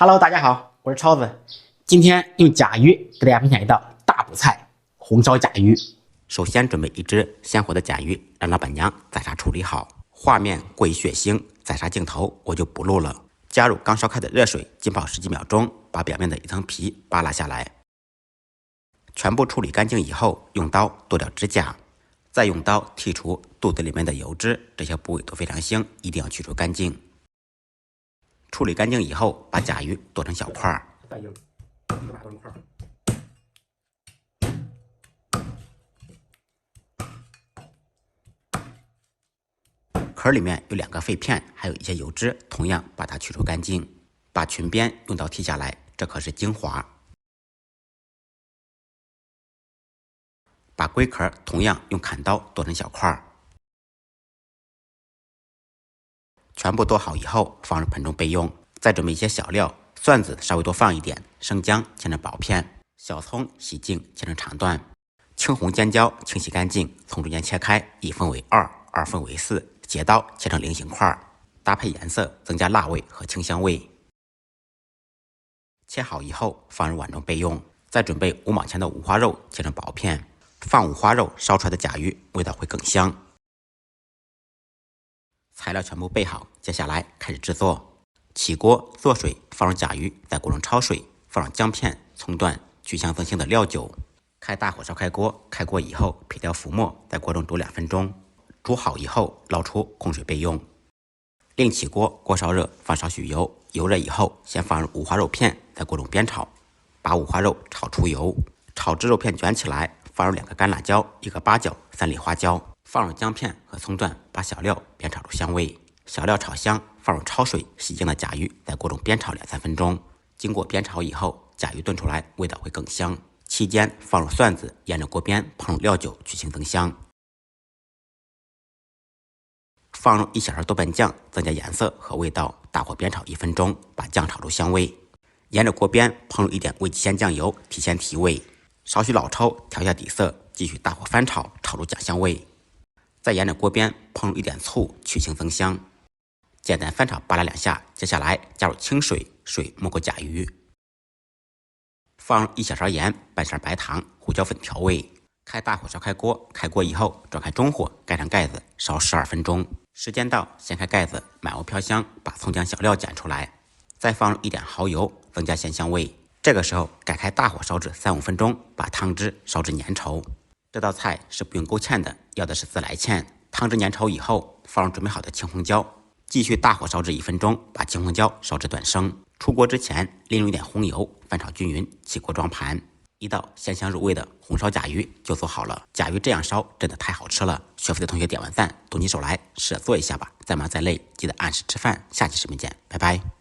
Hello，大家好，我是超子。今天用甲鱼给大家分享一道大补菜——红烧甲鱼。首先准备一只鲜活的甲鱼，让老板娘宰杀处理好。画面过于血腥，宰杀镜头我就不录了。加入刚烧开的热水，浸泡10几秒钟，把表面的一层皮扒拉下来。全部处理干净以后，用刀剁掉指甲，再用刀剔除肚子里面的油脂，这些部位都非常腥，一定要去除干净。处理干净以后，把甲鱼剁成小块。壳里面有2个肺片，还有一些油脂，同样把它去除干净。把裙边用刀剔下来，这可是精华。把龟壳同样用砍刀剁成小块。全部剁好以后，放入盆中备用。再准备一些小料，蒜子稍微多放一点，生姜切成薄片，小葱洗净切成长段，青红尖椒清洗干净，从中间切开，1分为2， 2分为4，截刀切成菱形块，搭配颜色，增加辣味和清香味。切好以后放入碗中备用。再准备5毛钱的五花肉，切成薄片，放五花肉烧出来的甲鱼味道会更香。材料全部备好，接下来开始制作。起锅做水，放入甲鱼，在锅中焯水，放入姜片、葱段、去香增腥的料酒。开大火烧开锅，开锅以后撇掉浮沫，在锅中煮2分钟。煮好以后捞出，控水备用。另起锅，锅烧热，放少许油，油热以后先放入五花肉片，在锅中煸炒，把五花肉炒出油。炒至肉片卷起来，放入2个干辣椒、1个八角、3粒花椒，放入姜片和葱段，把小料煸炒出香味。小料炒香，放入焯水洗净的甲鱼，在锅中煸炒2-3分钟。经过煸炒以后，甲鱼炖出来味道会更香。期间放入蒜子，沿着锅边烹入料酒，去腥增香。放入1小勺豆瓣酱，增加颜色和味道。大火煸炒1分钟，把酱炒出香味。沿着锅边烹入1点味极鲜酱油，提鲜提味。少许老抽调下底色，继续大火翻炒，炒出酱香味。再沿着锅边烹入1点醋，去腥增香。简单翻炒扒拉2下，接下来加入清水，水没过甲鱼。放入1小勺盐，半勺白糖、胡椒粉调味。开大火烧开锅，开锅以后转开中火，盖上盖子，烧12分钟。时间到，掀开盖子，满屋飘香，把葱姜小料捡出来，再放入1点蚝油，增加鲜香味。这个时候改开大火烧至3-5分钟，把汤汁烧至粘稠。这道菜是不用勾芡的，要的是自来芡。汤汁粘稠以后，放入准备好的青红椒，继续大火烧至1分钟，把青红椒烧至断生。出锅之前淋入1点红油，翻炒均匀，起锅装盘。一道鲜香入味的红烧甲鱼就做好了。甲鱼这样烧真的太好吃了，学会的同学点完赞，动起手来试着做一下吧。再忙再累，记得按时吃饭。下期视频见，拜拜。